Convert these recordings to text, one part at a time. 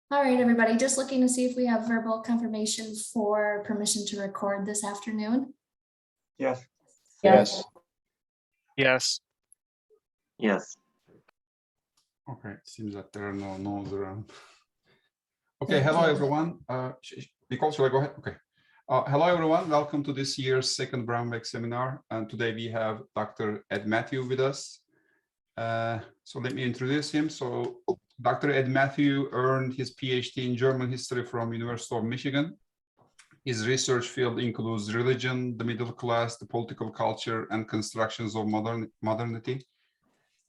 All right, everybody, just looking to see if we have verbal confirmation for permission to record this afternoon. Yes. Yes. Yes. Yes. Okay, it seems that there are no no's around. Okay, Thank hello you. everyone. Nicole, shall I go ahead? Okay. Hello everyone, welcome to this year's second Brown Bag seminar. And today we have Dr. Ed Mathieu with us. So let me introduce him. So Dr. Ed Mathieu earned his PhD in German history from University of Michigan. His research field includes religion, the middle class, the political culture, and constructions of modernity.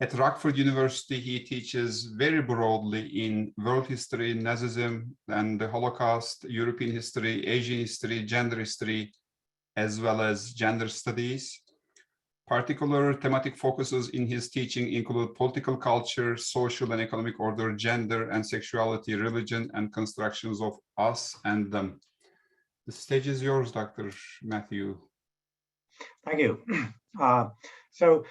At Rockford University, he teaches very broadly in world history, Nazism, and the Holocaust, European history, Asian history, gender history, as well as gender studies. Particular thematic focuses in his teaching include political culture, social and economic order, gender and sexuality, religion, and constructions of us and them. The stage is yours, Dr. Mathieu. Thank you. So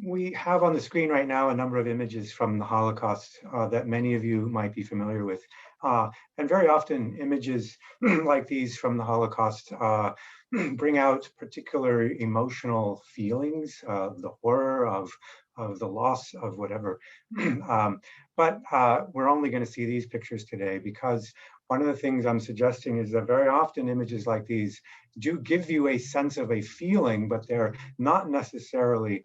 we have on the screen right now a number of images from the Holocaust that many of you might be familiar with. And very often images like these from the Holocaust bring out particular emotional feelings, the horror of the loss of whatever. But we're only going to see these pictures today because one of the things I'm suggesting is that very often images like these do give you a sense of a feeling, but they're not necessarily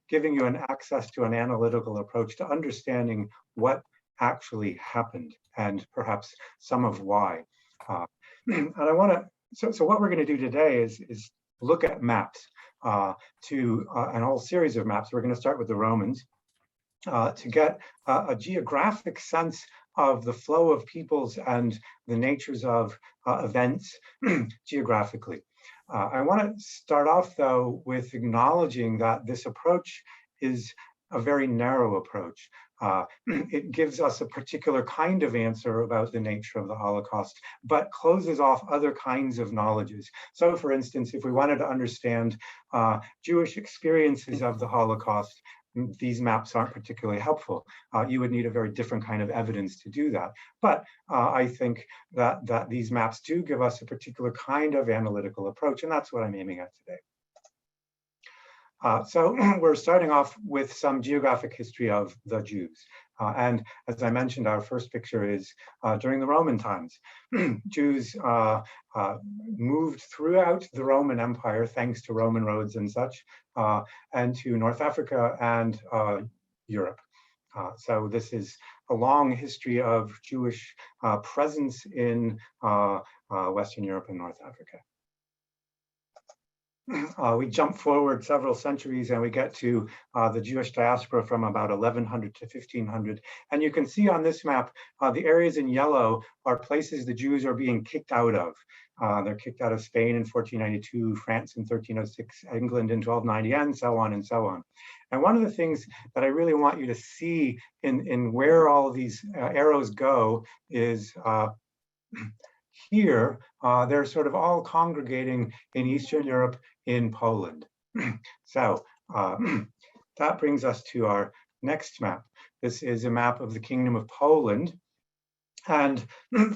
giving you an access to an analytical approach to understanding what actually happened and perhaps some of why. And I want to, so what we're going to do today is look at maps an whole series of maps. We're going to start with the Romans to get a geographic sense of the flow of peoples and the natures of events geographically. I want to start off, though, with acknowledging that this approach is a very narrow approach. It gives us a particular kind of answer about the nature of the Holocaust, but closes off other kinds of knowledges. So, for instance, if we wanted to understand Jewish experiences of the Holocaust, these maps aren't particularly helpful. You would need a very different kind of evidence to do that. But I think that these maps do give us a particular kind of analytical approach, and that's what I'm aiming at today. So we're starting off with some geographic history of the Jews. And as I mentioned, our first picture is during the Roman times. Jews moved throughout the Roman Empire, thanks to Roman roads and such, and to North Africa and Europe. So this is a long history of Jewish presence in Western Europe and North Africa. We jump forward several centuries and we get to the Jewish diaspora from about 1100 to 1500. And you can see on this map, the areas in yellow are places the Jews are being kicked out of. They're kicked out of Spain in 1492, France in 1306, England in 1290, and so on and so on. And one of the things that I really want you to see in where all of these arrows go is here, they're sort of all congregating in Eastern Europe in Poland. So that brings us to our next map. This is a map of the Kingdom of Poland. And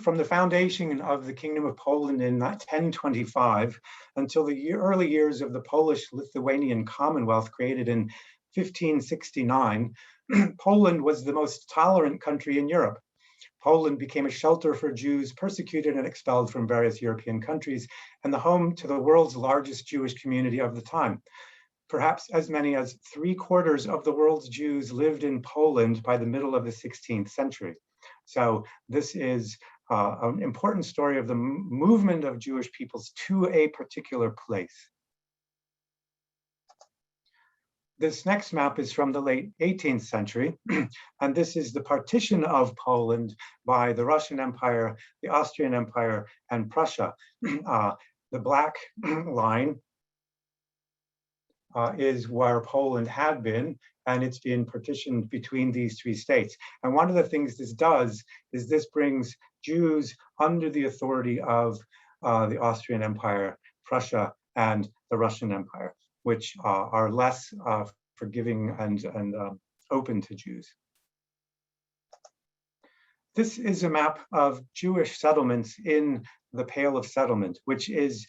from the foundation of the Kingdom of Poland in 1025 until the early years of the Polish-Lithuanian Commonwealth created in 1569, Poland was the most tolerant country in Europe. Poland became a shelter for Jews persecuted and expelled from various European countries and the home to the world's largest Jewish community of the time. Perhaps as many as 3/4 of the world's Jews lived in Poland by the middle of the 16th century. So this is an important story of the movement of Jewish peoples to a particular place. This next map is from the late 18th century, and this is the partition of Poland by the Russian Empire, the Austrian Empire, and Prussia. The black line is where Poland had been, and it's been partitioned between these three states. And one of the things this does is this brings Jews under the authority of the Austrian Empire, Prussia, and the Russian Empire, which are less forgiving and open to Jews. This is a map of Jewish settlements in the Pale of Settlement, which is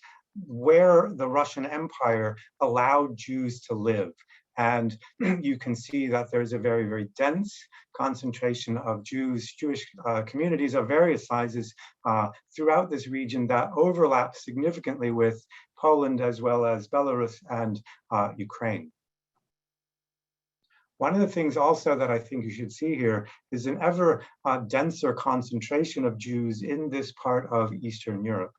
where the Russian Empire allowed Jews to live. And you can see that there's a very, very dense concentration of Jewish communities of various sizes throughout this region that overlap significantly with Poland as well as Belarus and Ukraine. One of the things also that I think you should see here is an ever denser concentration of Jews in this part of Eastern Europe.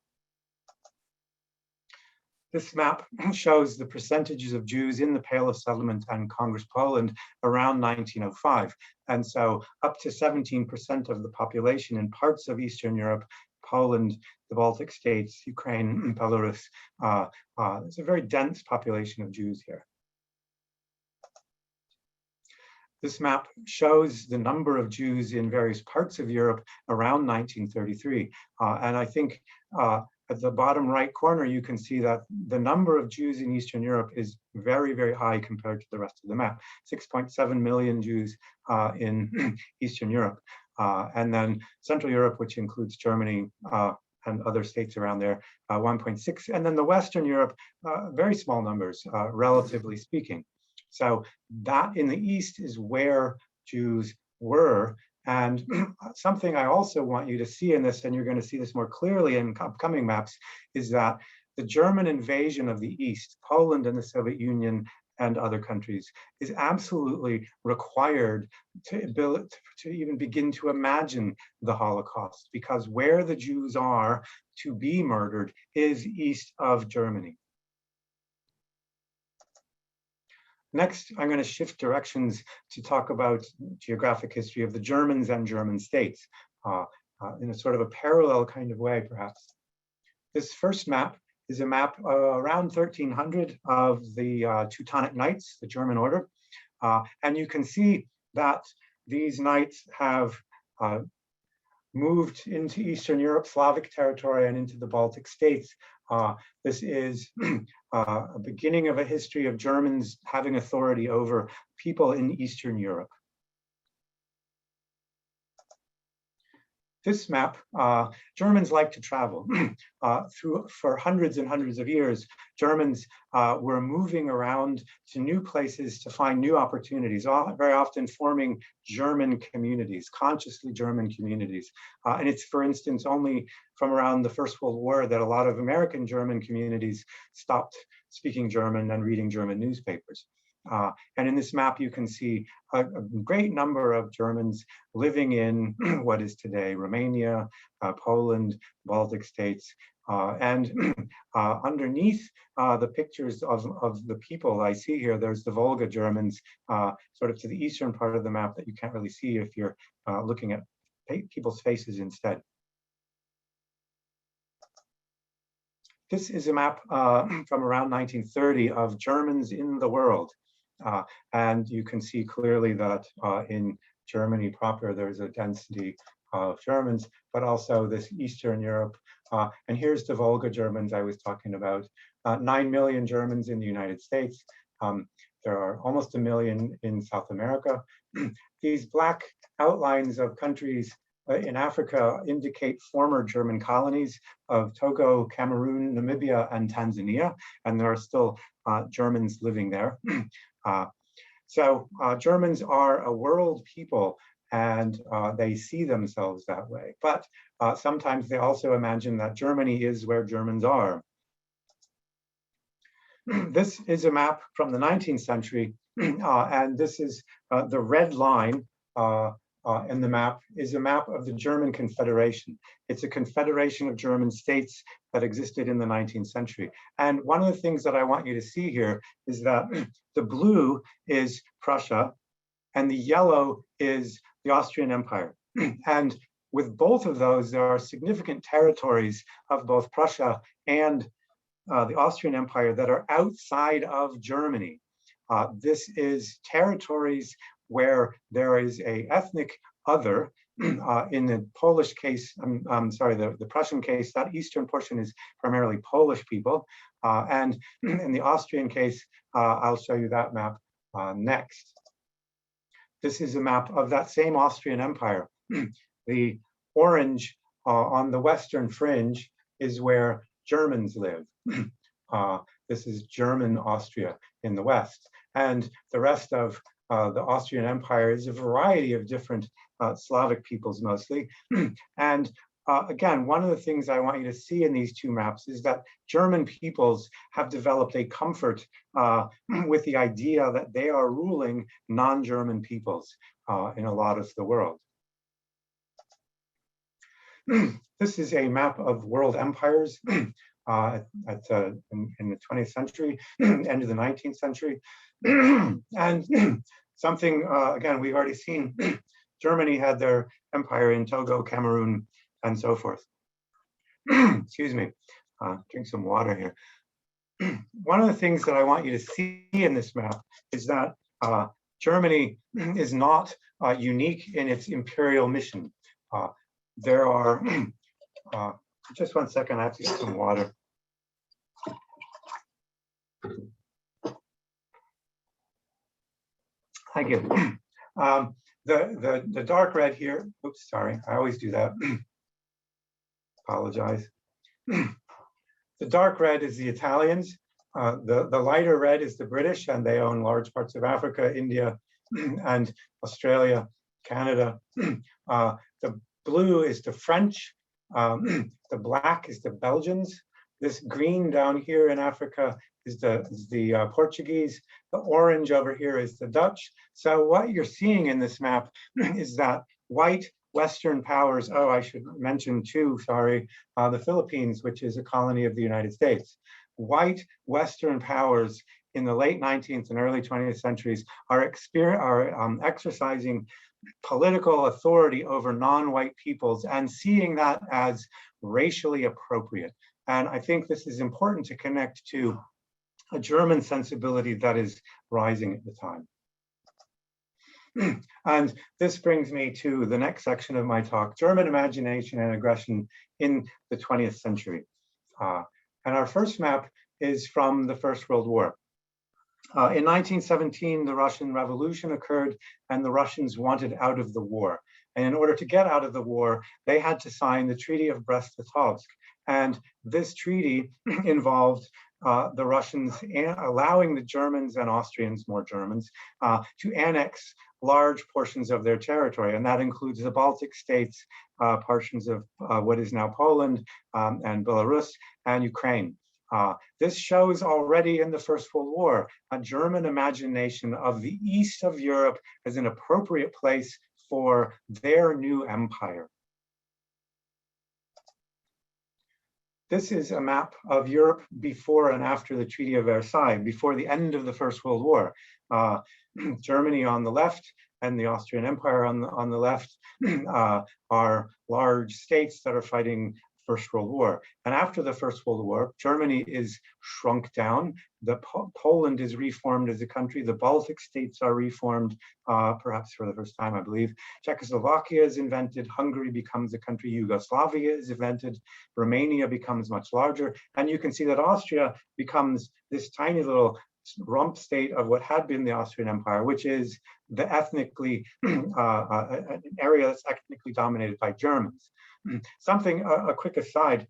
This map shows the percentages of Jews in the Pale of Settlement and Congress Poland around 1905. And so up to 17% of the population in parts of Eastern Europe, Poland, the Baltic states, Ukraine, Belarus, there's a very dense population of Jews here. This map shows the number of Jews in various parts of Europe around 1933. And I think at the bottom right corner, you can see that the number of Jews in Eastern Europe is very, very high compared to the rest of the map. 6.7 million Jews in Eastern Europe. And then Central Europe, which includes Germany and other states around there, 1.6. And then the Western Europe, very small numbers, relatively speaking. So that in the East is where Jews were. And something I also want you to see in this, and you're going to see this more clearly in upcoming maps, is that the German invasion of the East, Poland and the Soviet Union and other countries, is absolutely required to even begin to imagine the Holocaust, because where the Jews are to be murdered is east of Germany. Next, I'm going to shift directions to talk about geographic history of the Germans and German states in a sort of a parallel kind of way, perhaps. This first map is a map around 1300 of the Teutonic Knights, the German order. And you can see that these knights have moved into Eastern Europe, Slavic territory, and into the Baltic states. This is a beginning of a history of Germans having authority over people in Eastern Europe. This map, Germans like to travel. For hundreds and hundreds of years, Germans were moving around to new places to find new opportunities, very often forming German communities, consciously German communities. And it's, for instance, only from around the First World War that a lot of American German communities stopped speaking German and reading German newspapers. And in this map, you can see a great number of Germans living in what is today Romania, Poland, Baltic states, and underneath the pictures of the people I see here, there's the Volga Germans, sort of to the eastern part of the map that you can't really see if you're looking at people's faces instead. This is a map from around 1930 of Germans in the world. And you can see clearly that in Germany proper, there's a density of Germans, but also this Eastern Europe. And here's the Volga Germans I was talking about. 9 million Germans in the United States. There are almost 1 million in South America. These black outlines of countries in Africa indicate former German colonies of Togo, Cameroon, Namibia, and Tanzania. And there are still Germans living there. So Germans are a world people, and they see themselves that way. But sometimes they also imagine that Germany is where Germans are. This is a map from the 19th century, and this is the red line in the map is a map of the German Confederation. It's a confederation of German states that existed in the 19th century. And one of the things that I want you to see here is that the blue is Prussia and the yellow is the Austrian Empire. And with both of those, there are significant territories of both Prussia and the Austrian Empire that are outside of Germany. This is territories where there is an ethnic other. In the Polish case, I'm sorry, the Prussian case, that eastern portion is primarily Polish people. And in the Austrian case, I'll show you that map next. This is a map of that same Austrian Empire. The orange on the western fringe is where Germans live. This is German Austria in the west. And the rest of the Austrian Empire is a variety of different Slavic peoples mostly. And again, one of the things I want you to see in these two maps is that German peoples have developed a comfort with the idea that they are ruling non-German peoples in a lot of the world. This is a map of world empires in the 20th century, end of the 19th century. And something, again, we've already seen, Germany had their empire in Togo, Cameroon, and so forth. Excuse me, drink some water here. One of the things that I want you to see in this map is that Germany is not unique in its imperial mission. There are, just one second, I have to get some water. Thank you. The dark red here, oops, sorry, I always do that. Apologize. The dark red is the Italians. The lighter red is the British, and they own large parts of Africa, India, and Australia, Canada. The blue is the French. The black is the Belgians. This green down here in Africa is the Portuguese. The orange over here is the Dutch. So what you're seeing in this map is that white Western powers, oh, I should mention too, sorry, the Philippines, which is a colony of the United States. White Western powers in the late 19th and early 20th centuries are exercising political authority over non-white peoples and seeing that as racially appropriate. And I think this is important to connect to a German sensibility that is rising at the time. And this brings me to the next section of my talk, German imagination and aggression in the 20th century. And our first map is from the First World War. In 1917, the Russian Revolution occurred and the Russians wanted out of the war. And in order to get out of the war, they had to sign the Treaty of Brest-Litovsk. And this treaty involved the Russians allowing the Germans and Austrians, more Germans, to annex large portions of their territory. And that includes the Baltic states, portions of what is now Poland and Belarus and Ukraine. This shows already in the First World War a German imagination of the east of Europe as an appropriate place for their new empire. This is a map of Europe before and after the Treaty of Versailles, before the end of the First World War. Germany on the left and the Austrian Empire on the left are large states that are fighting First World War. And after the First World War, Germany is shrunk down. Poland is reformed as a country. The Baltic states are reformed, perhaps for the first time, I believe. Czechoslovakia is invented. Hungary becomes a country. Yugoslavia is invented. Romania becomes much larger. And you can see that Austria becomes this tiny little rump state of what had been the Austrian Empire, which is the ethnically, an area that's ethnically dominated by Germans. Something, a quick aside,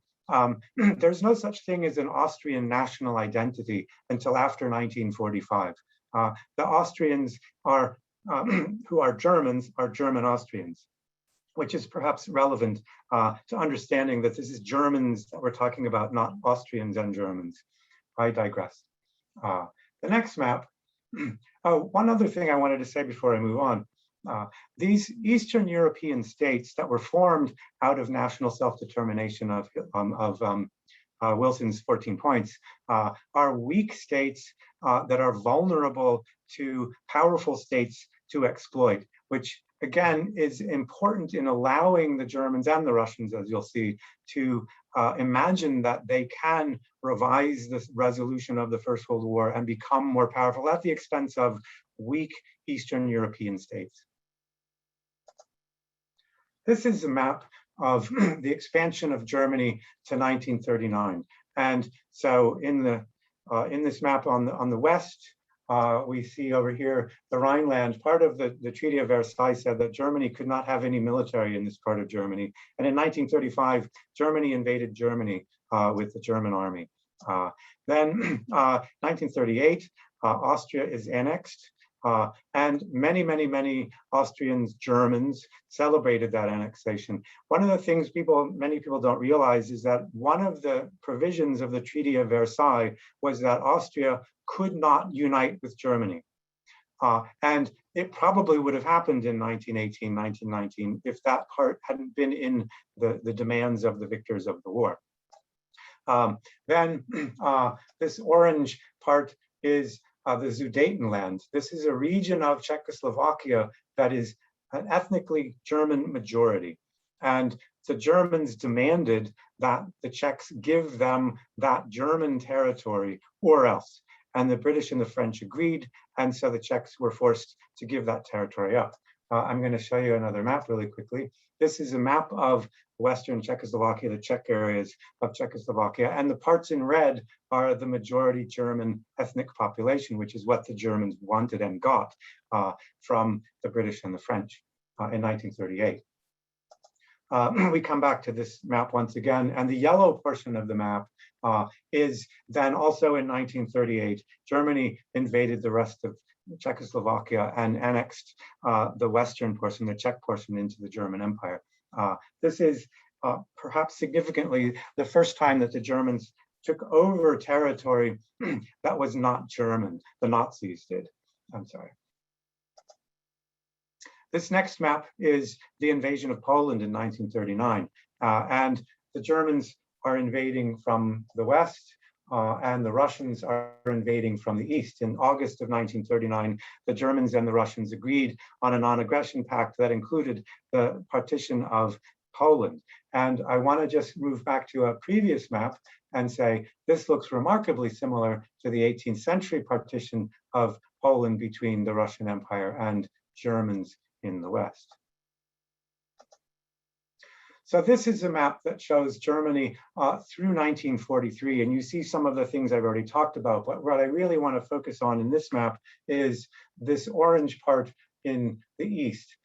there's no such thing as an Austrian national identity until after 1945. The Austrians are, who are Germans, are German Austrians, which is perhaps relevant to understanding that this is Germans that we're talking about, not Austrians and Germans. I digress. The next map, one other thing I wanted to say before I move on. These Eastern European states that were formed out of national self-determination of Wilson's 14 points are weak states that are vulnerable to powerful states to exploit, which again is important in allowing the Germans and the Russians, as you'll see, to imagine that they can revise the resolution of the First World War and become more powerful at the expense of weak Eastern European states. This is a map of the expansion of Germany to 1939. And so in this map on the west, we see over here the Rhineland. Part of the Treaty of Versailles said that Germany could not have any military in this part of Germany. And in 1935, Germany invaded Germany with the German army. Then 1938, Austria is annexed. And many Austrians, Germans celebrated that annexation. One of the things many people don't realize is that one of the provisions of the Treaty of Versailles was that Austria could not unite with Germany. And it probably would have happened in 1918, 1919, if that part hadn't been in the demands of the victors of the war. Then this orange part is the Sudetenland. This is a region of Czechoslovakia that is an ethnically German majority. And the Germans demanded that the Czechs give them that German territory or else. And the British and the French agreed. And so the Czechs were forced to give that territory up. I'm going to show you another map really quickly. This is a map of Western Czechoslovakia, the Czech areas of Czechoslovakia. And the parts in red are the majority German ethnic population, which is what the Germans wanted and got from the British and the French in 1938. We come back to this map once again, and the yellow portion of the map is then also in 1938, Germany invaded the rest of Czechoslovakia and annexed the western portion, the Czech portion, into the German Empire. This is perhaps significantly the first time that the Germans took over territory that was not German. The Nazis did. I'm sorry. This next map is the invasion of Poland in 1939. And the Germans are invading from the west, and the Russians are invading from the east. In August of 1939, the Germans and the Russians agreed on a non-aggression pact that included the partition of Poland. And I want to just move back to a previous map and say, this looks remarkably similar to the 18th century partition of Poland between the Russian Empire and Germans in the West. So this is a map that shows Germany through 1943, and you see some of the things I've already talked about, but what I really want to focus on in this map is this orange part in the east.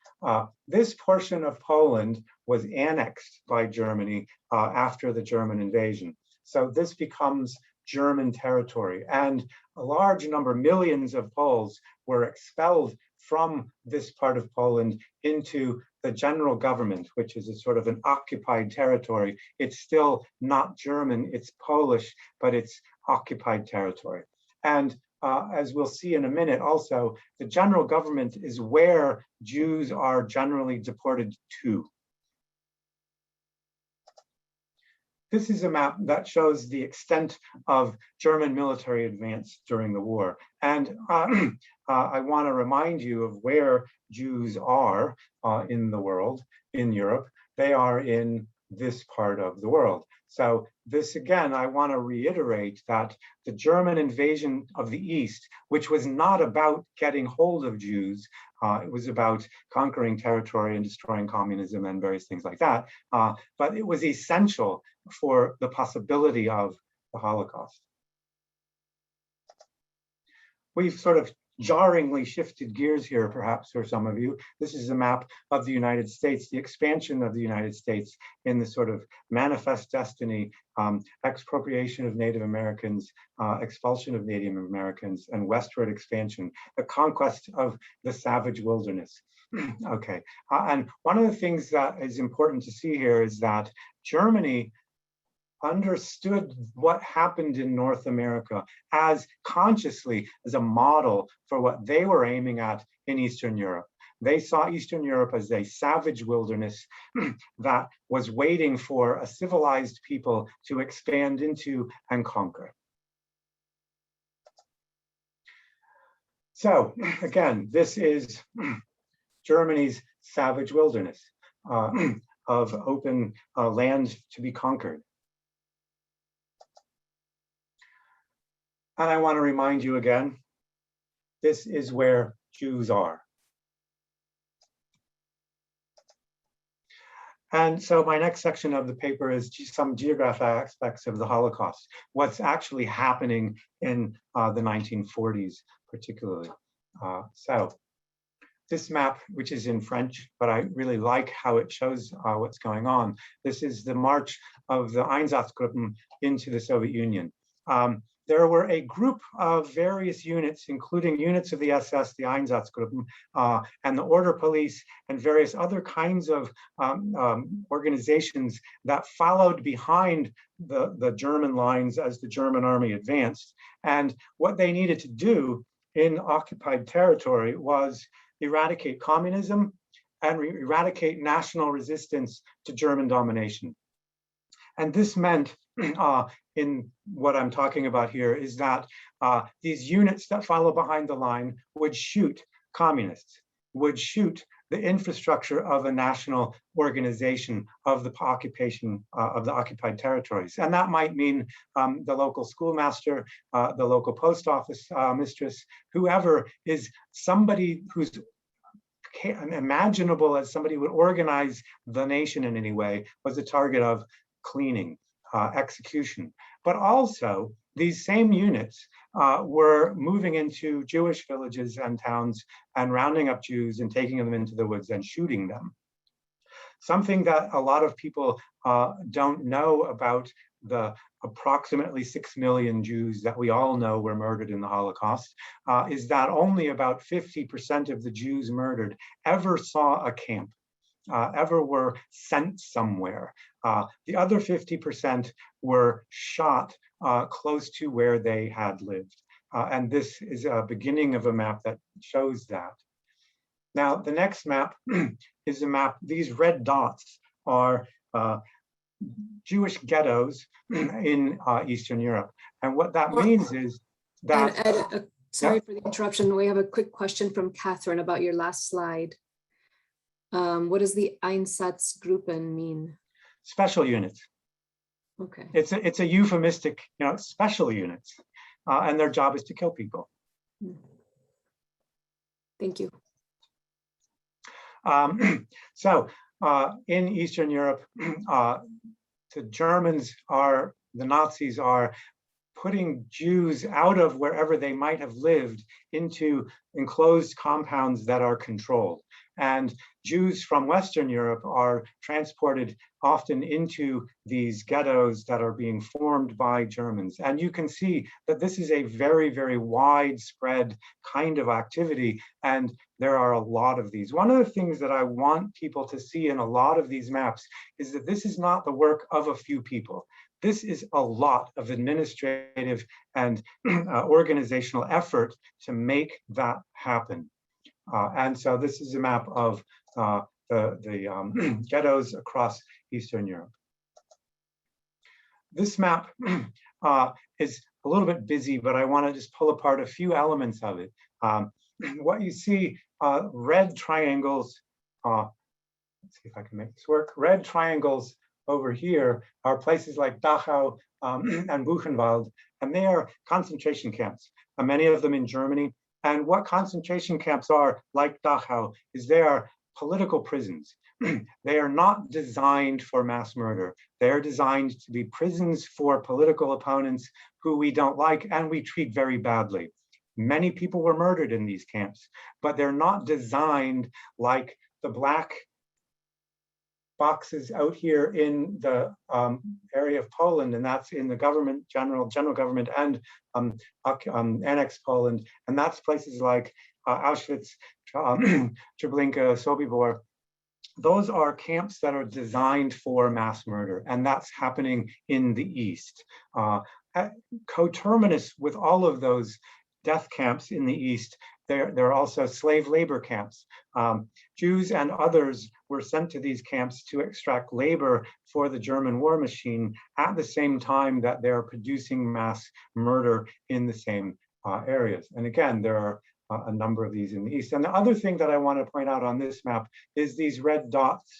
This portion of Poland was annexed by Germany after the German invasion. So this becomes German territory, and a large number, millions of Poles were expelled from this part of Poland into the general government, which is a sort of an occupied territory. It's still not German, it's Polish, but it's occupied territory. And as we'll see in a minute also, the general government is where Jews are generally deported to. This is a map that shows the extent of German military advance during the war. And I want to remind you of where Jews are in the world, in Europe. They are in this part of the world. So this, again, I want to reiterate that the German invasion of the East, which was not about getting hold of Jews, it was about conquering territory and destroying communism and various things like that. But it was essential for the possibility of the Holocaust. We've sort of jarringly shifted gears here, perhaps for some of you. This is a map of the United States, the expansion of the United States in the sort of manifest destiny, expropriation of Native Americans, expulsion of Native Americans, and westward expansion, the conquest of the savage wilderness. Okay, and one of the things that is important to see here is that Germany understood what happened in North America as consciously as a model for what they were aiming at in Eastern Europe. They saw Eastern Europe as a savage wilderness that was waiting for a civilized people to expand into and conquer. So again, this is Germany's savage wilderness of open land to be conquered. And I want to remind you again, this is where Jews are. And so my next section of the paper is some geographic aspects of the Holocaust, what's actually happening in the 1940s, particularly. So this map, which is in French, but I really like how it shows what's going on. This is the march of the Einsatzgruppen into the Soviet Union. There were a group of various units, including units of the SS, the Einsatzgruppen, and the Order Police, and various other kinds of organizations that followed behind the German lines as the German army advanced. And what they needed to do in occupied territory was eradicate communism and eradicate national resistance to German domination. And this meant, in what I'm talking about here, is that these units that follow behind the line would shoot communists, would shoot the infrastructure of a national organization of the occupation of the occupied territories. And that might mean the local schoolmaster, the local post office mistress, whoever is somebody who's imaginable as somebody who would organize the nation in any way, was a target of cleaning, execution. But also, these same units were moving into Jewish villages and towns and rounding up Jews and taking them into the woods and shooting them. Something that a lot of people don't know about the approximately 6 million Jews that we all know were murdered in the Holocaust is that only about 50% of the Jews murdered ever saw a camp, ever were sent somewhere. The other 50% were shot close to where they had lived. And this is a beginning of a map that shows that. Now, the next map is a map. These red dots are Jewish ghettos in Eastern Europe. And what that means is that... Ed, sorry for the interruption. We have a quick question from Catherine about your last slide. What does the Einsatzgruppen mean? Special units. Okay. It's a euphemistic, special units. And their job is to kill people. Thank you. So in Eastern Europe, the Nazis are putting Jews out of wherever they might have lived into enclosed compounds that are controlled. And Jews from Western Europe are transported often into these ghettos that are being formed by Germans. And you can see that this is a very, very widespread kind of activity. And there are a lot of these. One of the things that I want people to see in a lot of these maps is that this is not the work of a few people. This is a lot of administrative and organizational effort to make that happen. And so this is a map of the ghettos across Eastern Europe. This map is a little bit busy, but I want to just pull apart a few elements of it. What you see, red triangles, let's see if I can make this work. Red triangles over here are places like Dachau and Buchenwald, and they are concentration camps, many of them in Germany. And what concentration camps are, like Dachau, is they are political prisons. They are not designed for mass murder. They are designed to be prisons for political opponents who we don't like and we treat very badly. Many people were murdered in these camps, but they're not designed like the black boxes out here in the area of Poland, and that's in the government, general government, and annexed Poland, and that's places like Auschwitz, Treblinka, Sobibor. Those are camps that are designed for mass murder, and that's happening in the East. Coterminous with all of those death camps in the East, there are also slave labor camps. Jews and others were sent to these camps to extract labor for the German war machine at the same time that they're producing mass murder in the same areas. And again, there are a number of these in the East. And the other thing that I want to point out on this map is these red dots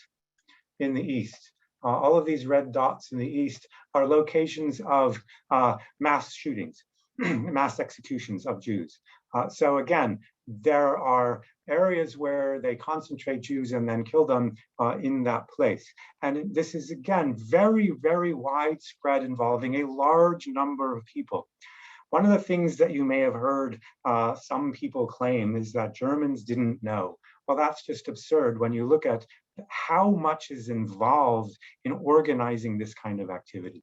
in the East. All of these red dots in the East are locations of mass shootings, mass executions of Jews. So again, there are areas where they concentrate Jews and then kill them in that place. And this is, again, very, very widespread, involving a large number of people. One of the things that you may have heard some people claim is that Germans didn't know. Well, that's just absurd when you look at how much is involved in organizing this kind of activity.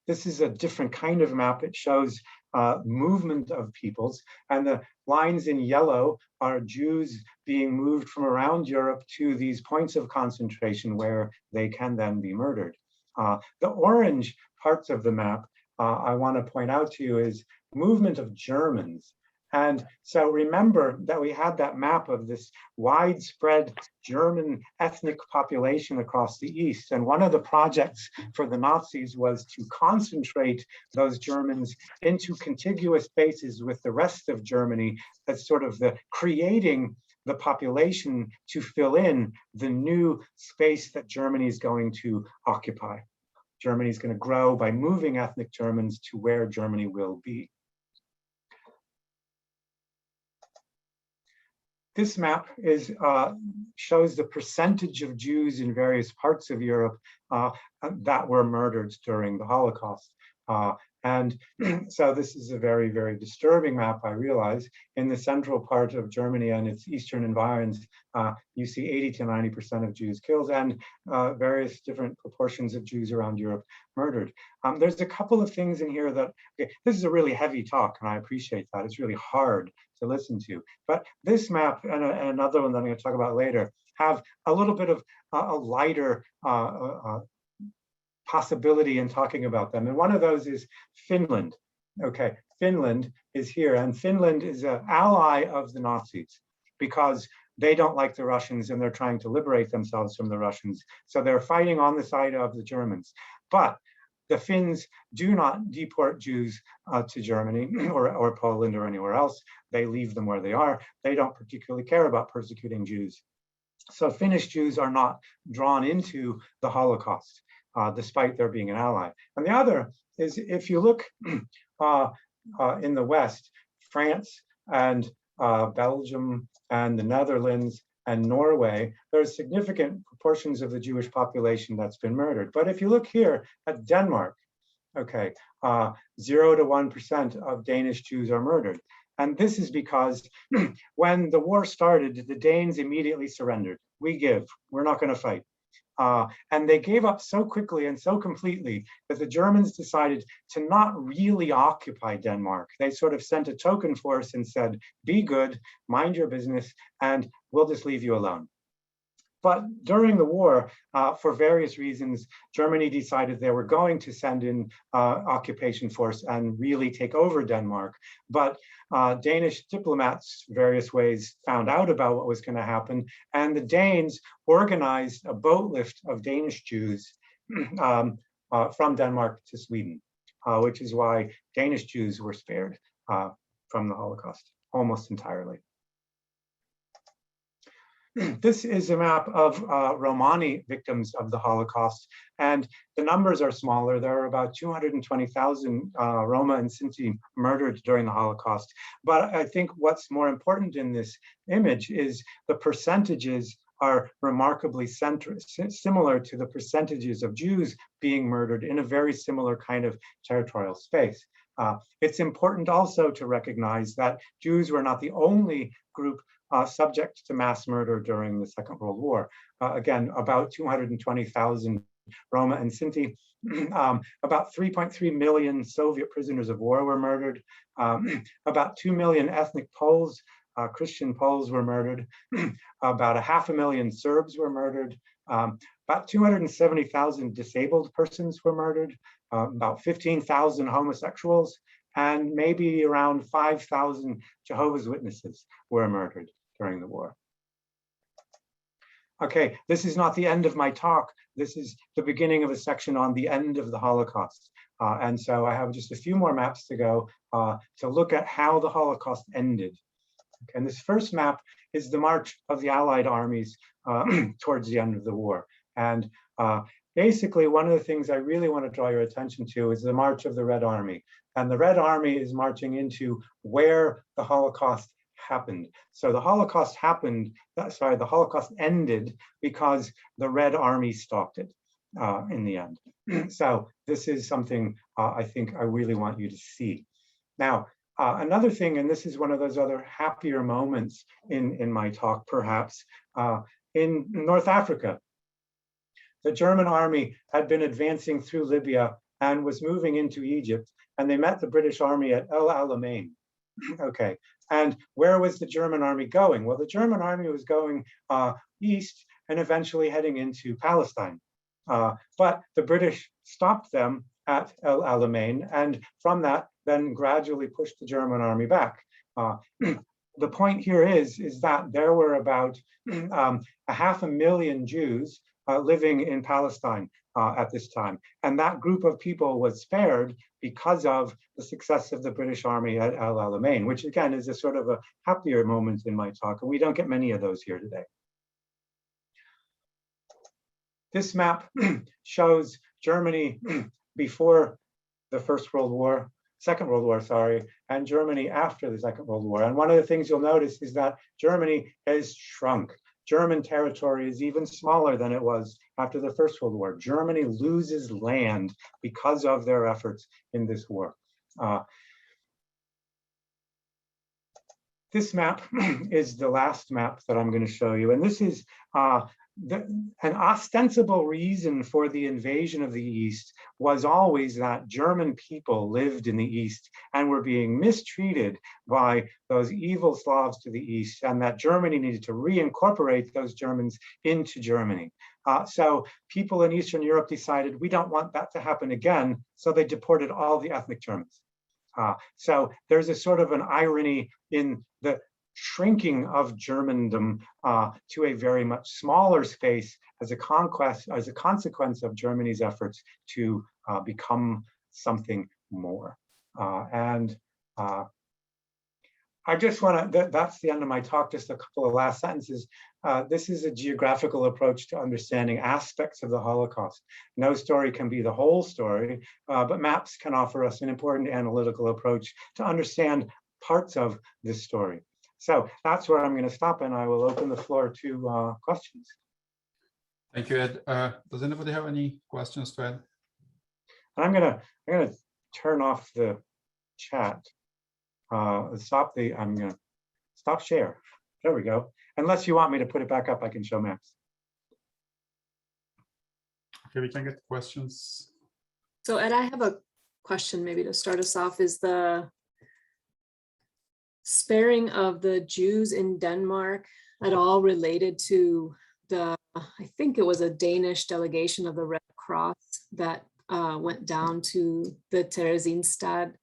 This is a different kind of map. It shows movement of peoples, and the lines in yellow are Jews being moved from around Europe to these points of concentration where they can then be murdered. The orange parts of the map I want to point out to you is movement of Germans. And so remember that we had that map of this widespread German ethnic population across the East. And one of the projects for the Nazis was to concentrate those Germans into contiguous spaces with the rest of Germany, as sort of creating the population to fill in the new space that Germany is going to occupy. Germany is going to grow by moving ethnic Germans to where Germany will be. This map shows the percentage of Jews in various parts of Europe that were murdered during the Holocaust. And so this is a very, very disturbing map, I realize. In the central part of Germany and its eastern environs, you see 80 to 90% of Jews killed, and various different proportions of Jews around Europe murdered. There's a couple of things in here that, okay, this is a really heavy talk, and I appreciate that. It's really hard to listen to. But this map and another one that I'm going to talk about later have a little bit of a lighter possibility in talking about them. And one of those is Finland. Okay, Finland is here, and Finland is an ally of the Nazis because they don't like the Russians and they're trying to liberate themselves from the Russians. So they're fighting on the side of the Germans. But the Finns do not deport Jews to Germany or Poland or anywhere else. They leave them where they are. They don't particularly care about persecuting Jews. So Finnish Jews are not drawn into the Holocaust, despite their being an ally. And the other is, if you look in the West, France and Belgium and the Netherlands and Norway, there's significant proportions of the Jewish population that's been murdered. But if you look here at Denmark, okay, 0 to 1% of Danish Jews are murdered. And this is because when the war started, the Danes immediately surrendered. We give, we're not going to fight. And they gave up so quickly and so completely that the Germans decided to not really occupy Denmark. They sort of sent a token force and said, be good, mind your business, and we'll just leave you alone. But during the war, for various reasons, Germany decided they were going to send in occupation force and really take over Denmark. But Danish diplomats, various ways, found out about what was going to happen, and the Danes organized a boat lift of Danish Jews from Denmark to Sweden, which is why Danish Jews were spared from the Holocaust almost entirely. This is a map of Romani victims of the Holocaust, and the numbers are smaller. There are about 220,000 Roma and Sinti murdered during the Holocaust. But I think what's more important in this image is the percentages are remarkably similar to the percentages of Jews being murdered in a very similar kind of territorial space. It's important also to recognize that Jews were not the only group subject to mass murder during the Second World War. Again, about 220,000 Roma and Sinti, about 3.3 million Soviet prisoners of war were murdered, about 2 million ethnic Poles, Christian Poles were murdered, about 500,000 Serbs were murdered, about 270,000 disabled persons were murdered, about 15,000 homosexuals, and maybe around 5,000 Jehovah's Witnesses were murdered during the war. Okay, this is not the end of my talk. This is the beginning of a section on the end of the Holocaust. And so I have just a few more maps to go to look at how the Holocaust ended. Okay, and this first map is the march of the Allied armies towards the end of the war. And basically, one of the things I really want to draw your attention to is the march of the Red Army. and the Red Army is marching into where the Holocaust happened. So the Holocaust happened, the Holocaust ended because the Red Army stopped it in the end. So this is something I think I really want you to see. Now, another thing, and this is one of those other happier moments in my talk, perhaps, in North Africa. The German army had been advancing through Libya and was moving into Egypt, and they met the British army at El Alamein. Okay, and where was the German army going? Well, the German army was going east and eventually heading into Palestine. But the British stopped them at El Alamein, and from that, then gradually pushed the German army back. The point here is that there were about 500,000 Jews living in Palestine at this time. And that group of people was spared because of the success of the British army at El Alamein, which again is a sort of a happier moment in my talk. And we don't get many of those here today. This map shows Germany before the Second World War, sorry, and Germany after the Second World War. And one of the things you'll notice is that Germany has shrunk. German territory is even smaller than it was after the First World War. Germany loses land because of their efforts in this war. This map is the last map that I'm going to show you. And this is an ostensible reason for the invasion of the East was always that German people lived in the East and were being mistreated by those evil Slavs to the East, and that Germany needed to reincorporate those Germans into Germany. So people in Eastern Europe decided we don't want that to happen again, so they deported all the ethnic Germans. So there's a sort of an irony in the shrinking of Germandom to a very much smaller space as a consequence of Germany's efforts to become something more. I just want to, that's the end of my talk, just a couple of last sentences. This is a geographical approach to understanding aspects of the Holocaust. No story can be the whole story, but maps can offer us an important analytical approach to understand parts of this story. So that's where I'm going to stop, and I will open the floor to questions. Thank you, Ed. Does anybody have any questions to Ed? And I'm gonna turn off the chat. I'm gonna stop share. There we go. Unless you want me to put it back up, I can show maps. Okay, we can get questions. So Ed, I have a question maybe to start us off. Is the sparing of the Jews in Denmark at all related to the, I think it was a Danish delegation of the Red Cross that went down to the Theresienstadt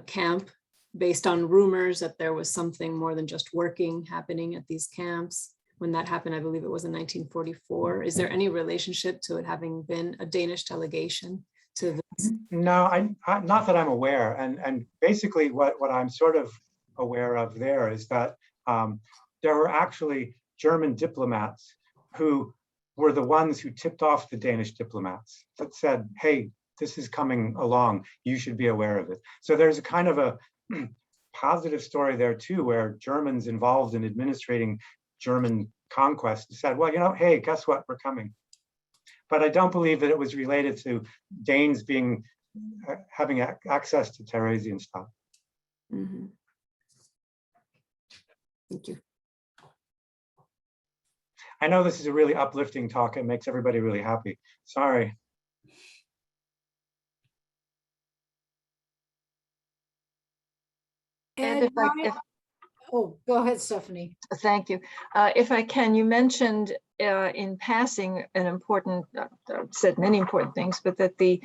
camp based on rumors that there was something more than just working happening at these camps? When that happened, I believe it was in 1944. Is there any relationship to it having been a Danish delegation to this? No, not that I'm aware. And basically what I'm sort of aware of there is that there were actually German diplomats who were the ones who tipped off the Danish diplomats that said, hey, this is coming along, you should be aware of it. So there's a kind of a positive story there too, where Germans involved in administrating German conquest said, well, you know, hey, guess what, we're coming. But I don't believe that it was related to Danes having access to Theresienstadt. Mm-hmm. Thank you. I know this is a really uplifting talk. It makes everybody really happy. Sorry. And oh, go ahead, Stephanie. Thank you. If I can, you mentioned in passing an important, said many important things, but that the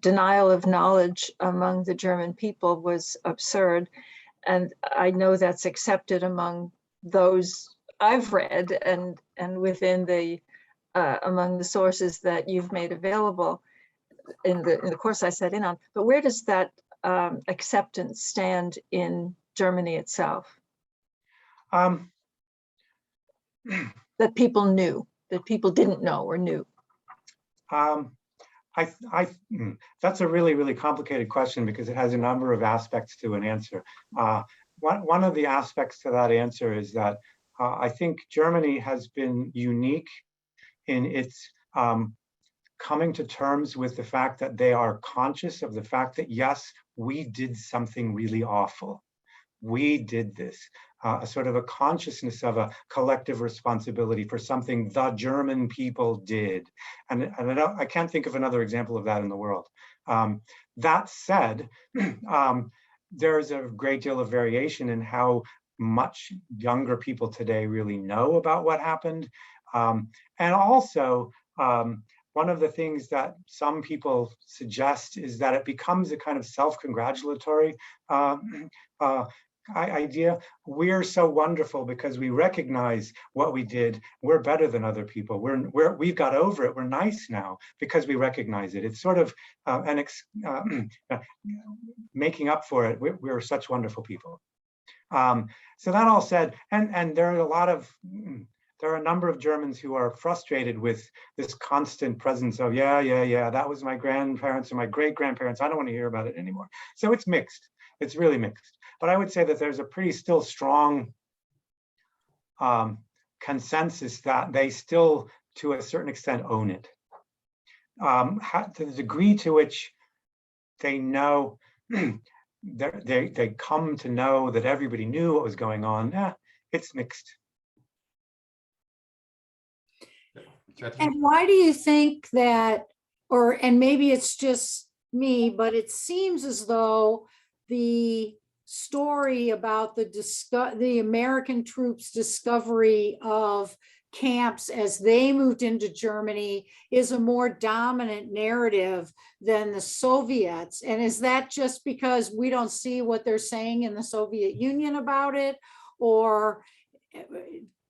denial of knowledge among the German people was absurd. And I know that's accepted among those I've read and within the among the sources that you've made available in the course I set in on. But where does that acceptance stand in Germany itself? That people knew, that people didn't know or knew. That's a really, really complicated question because it has a number of aspects to an answer. One of the aspects to that answer is that I think Germany has been unique in its coming to terms with the fact that they are conscious of the fact that, yes, we did something really awful. We did this, a sort of a consciousness of a collective responsibility for something the German people did. And I can't think of another example of that in the world. That said, there's a great deal of variation in how much younger people today really know about what happened. And also, one of the things that some people suggest is that it becomes a kind of self-congratulatory idea. We're so wonderful because we recognize what we did. We're better than other people. We've got over it. We're nice now because we recognize it. It's sort of making up for it. We're such wonderful people. So that all said, and there are a number of Germans who are frustrated with this constant presence of, yeah, that was my grandparents or my great-grandparents. I don't want to hear about it anymore. So it's mixed. It's really mixed. But I would say that there's a pretty still strong consensus that they still, to a certain extent, own it. To the degree to which they know, they come to know that everybody knew what was going on, it's mixed. And why do you think that, and maybe it's just me, but it seems as though the story about the American troops' discovery of camps as they moved into Germany is a more dominant narrative than the Soviets. And is that just because we don't see what they're saying in the Soviet Union about it? Or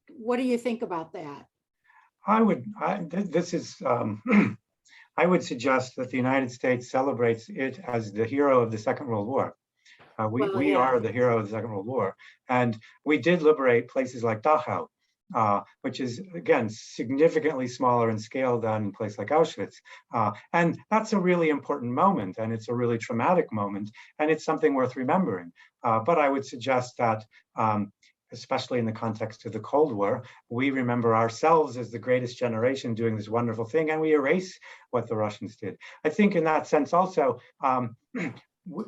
what do you think about that? I would suggest that the United States celebrates it as the hero of the Second World War. We are the hero of the Second World War. And we did liberate places like Dachau, which is, again, significantly smaller in scale than a place like Auschwitz. And that's a really important moment, and it's a really traumatic moment, and it's something worth remembering. But I would suggest that, especially in the context of the Cold War, we remember ourselves as the greatest generation doing this wonderful thing, and we erase what the Russians did. I think in that sense also,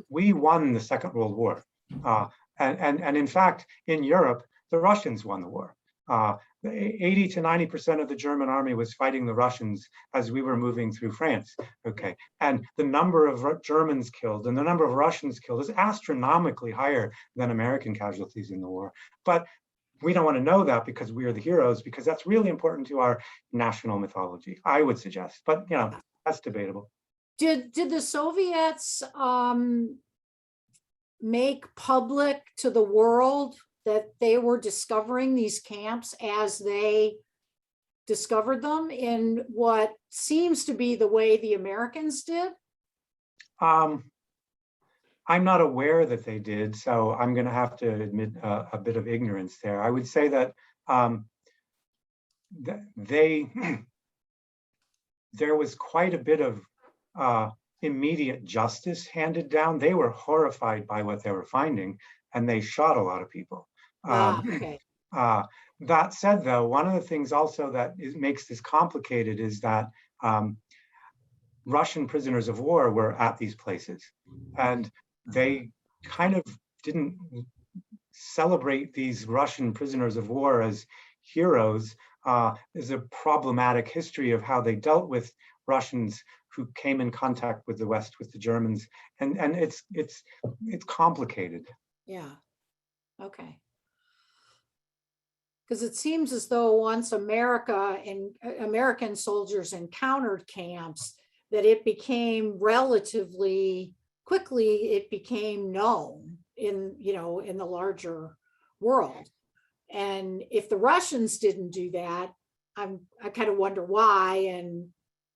we won the Second World War. And in fact, in Europe, the Russians won the war. 80 to 90% of the German army was fighting the Russians as we were moving through France. Okay, and the number of Germans killed and the number of Russians killed is astronomically higher than American casualties in the war. But we don't want to know that because we are the heroes, because that's really important to our national mythology, I would suggest. But that's debatable. Did the Soviets make public to the world that they were discovering these camps as they discovered them in what seems to be the way the Americans did? I'm not aware that they did, so I'm going to have to admit a bit of ignorance there. I would say that there was quite a bit of immediate justice handed down. They were horrified by what they were finding, and they shot a lot of people. Okay. That said, though, one of the things also that makes this complicated is that Russian prisoners of war were at these places, and they kind of didn't celebrate these Russian prisoners of war as heroes. There's a problematic history of how they dealt with Russians who came in contact with the West, with the Germans, and it's complicated. Yeah. Okay. Because it seems as though once American soldiers encountered camps, that it became relatively quickly, it became known in the larger world. And if the Russians didn't do that, I kind of wonder why. And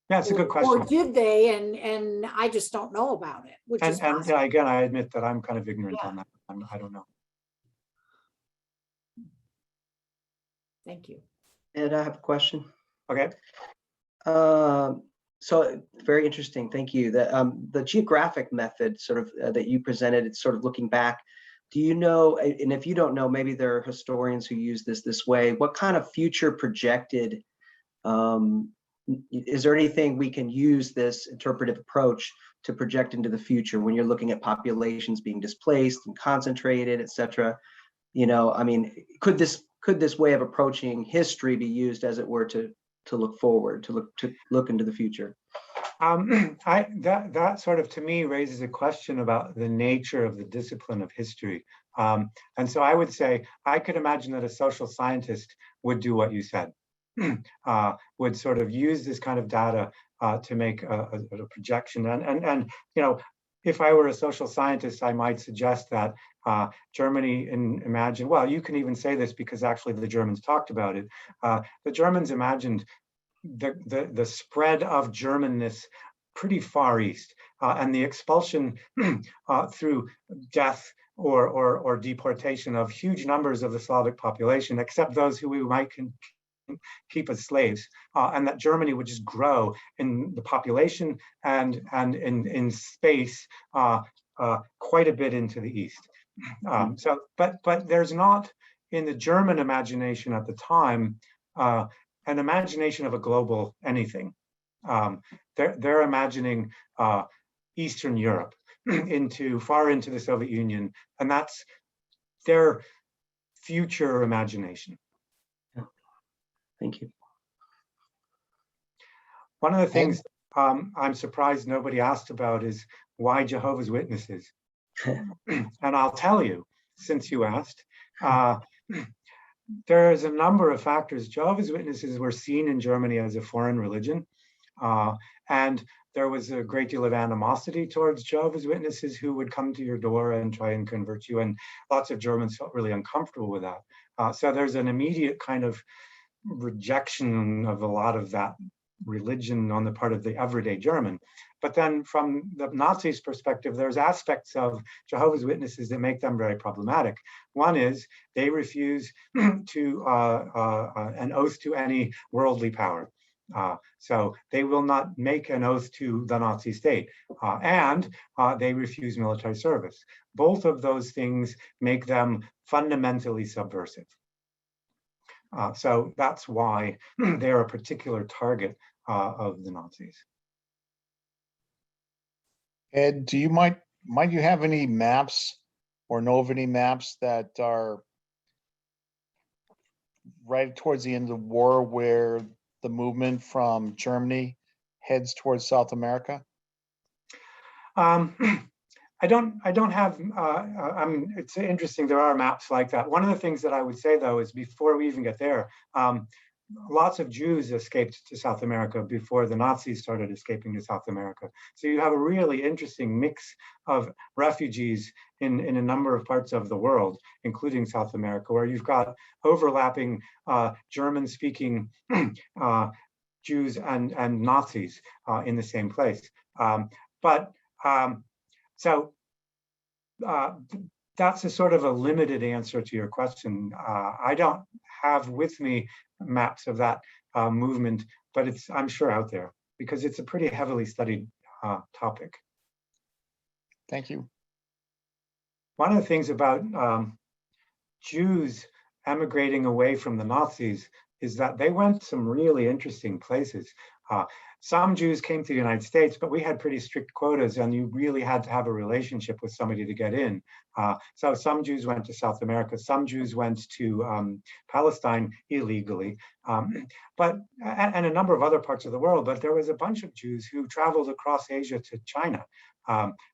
yeah, it's a good question. Or did they? And I just don't know about it. Which is again, I admit that I'm kind of ignorant on that. I don't know. Thank you. Ed, I have a question. Okay. So very interesting. Thank you. The geographic method sort of that you presented, it's sort of looking back. Do you know, and if you don't know, maybe there are historians who use this way, what kind of future projected, is there anything we can use this interpretive approach to project into the future when you're looking at populations being displaced and concentrated, et cetera? You know, I mean, could this way of approaching history be used, as it were, to look forward, to look into the future? That sort of, to me, raises a question about the nature of the discipline of history. And so I would say, I could imagine that a social scientist would do what you said, would sort of use this kind of data to make a projection. And you know, if I were a social scientist, I might suggest that Germany imagine, well, you can even say this because actually the Germans talked about it. The Germans imagined the spread of Germanness pretty far east, and the expulsion through death or deportation of huge numbers of the Slavic population, except those who we might keep as slaves, and that Germany would just grow in the population and in space quite a bit into the east. So, but there's not in the German imagination at the time an imagination of a global anything. They're imagining Eastern Europe far into the Soviet Union, and that's their future imagination. Thank you. One of the things I'm surprised nobody asked about is why Jehovah's Witnesses. And I'll tell you, since you asked, there's a number of factors. Jehovah's Witnesses were seen in Germany as a foreign religion, and there was a great deal of animosity towards Jehovah's Witnesses who would come to your door and try and convert you, and lots of Germans felt really uncomfortable with that. So there's an immediate kind of rejection of a lot of that religion on the part of the everyday German. But then from the Nazis' perspective, there's aspects of Jehovah's Witnesses that make them very problematic. One is they refuse to an oath to any worldly power. So they will not make an oath to the Nazi state, and they refuse military service. Both of those things make them fundamentally subversive. So that's why they're a particular target of the Nazis. Ed, might you have any maps or know of any maps that are right towards the end of the war where the movement from Germany heads towards South America? I don't have, I mean, it's interesting, there are maps like that. One of the things that I would say though is before we even get there, lots of Jews escaped to South America before the Nazis started escaping to South America. So you have a really interesting mix of refugees in a number of parts of the world, including South America, where you've got overlapping German-speaking Jews and Nazis in the same place. So that's a sort of a limited answer to your question. I don't have with me maps of that movement, but it's, I'm sure, out there because it's a pretty heavily studied topic. Thank you. One of the things about Jews emigrating away from the Nazis is that they went some really interesting places. Some Jews came to the United States, but we had pretty strict quotas and you really had to have a relationship with somebody to get in. So some Jews went to South America, some Jews went to Palestine illegally, and a number of other parts of the world, but there was a bunch of Jews who traveled across Asia to China.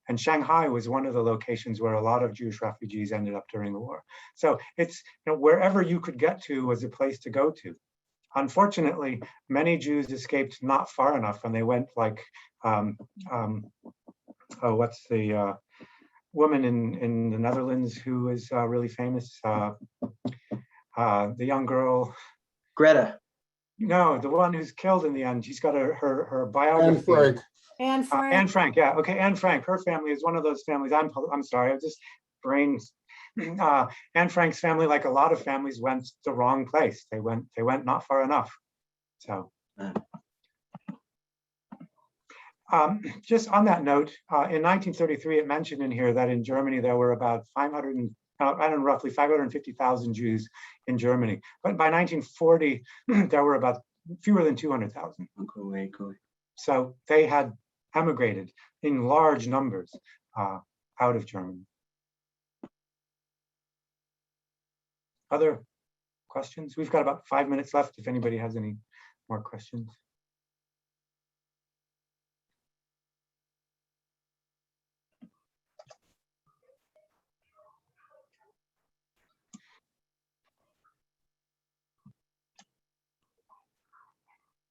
And Shanghai was one of the locations where a lot of Jewish refugees ended up during the war. So it's, you know, wherever you could get to was a place to go to. Unfortunately, many Jews escaped not far enough, and they went like, what's the woman in the Netherlands who is really famous? The young girl. Greta. No, the one who's killed in the end. She's got her biography. Anne Frank. Anne Frank, yeah, okay, Anne Frank. Her family is one of those families. I'm sorry, I just brains. Anne Frank's family, like a lot of families, went the wrong place. They went not far enough. So. Just on that note, in 1933, it mentioned in here that in Germany there were about roughly 550,000 Jews in Germany. But by 1940, there were about fewer than 200,000. So they had emigrated in large numbers out of Germany. Other questions? We've got about 5 minutes left if anybody has any more questions.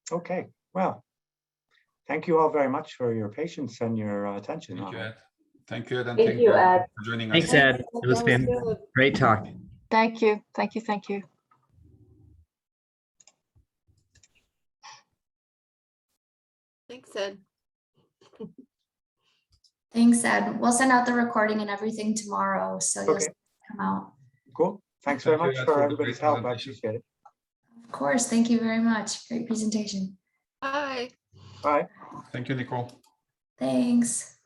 Okay, well, thank you all very much for your patience and your attention. Thank you, Ed. Thank you, Ed, and Thank you, Ed. for joining us. Thanks, Ed. It was That was good. great talk. Thank you. Thank you. Thank you. Thanks, Ed. Thanks, Ed. We'll send out the recording and everything tomorrow, so you'll Okay. see it come out. Cool. Thanks very Thank you, much Ed, for for the everybody's great help. I presentation. appreciate it. Of course, thank you very much. Great presentation. Bye. Bye. Thank you, Nicole. Thanks.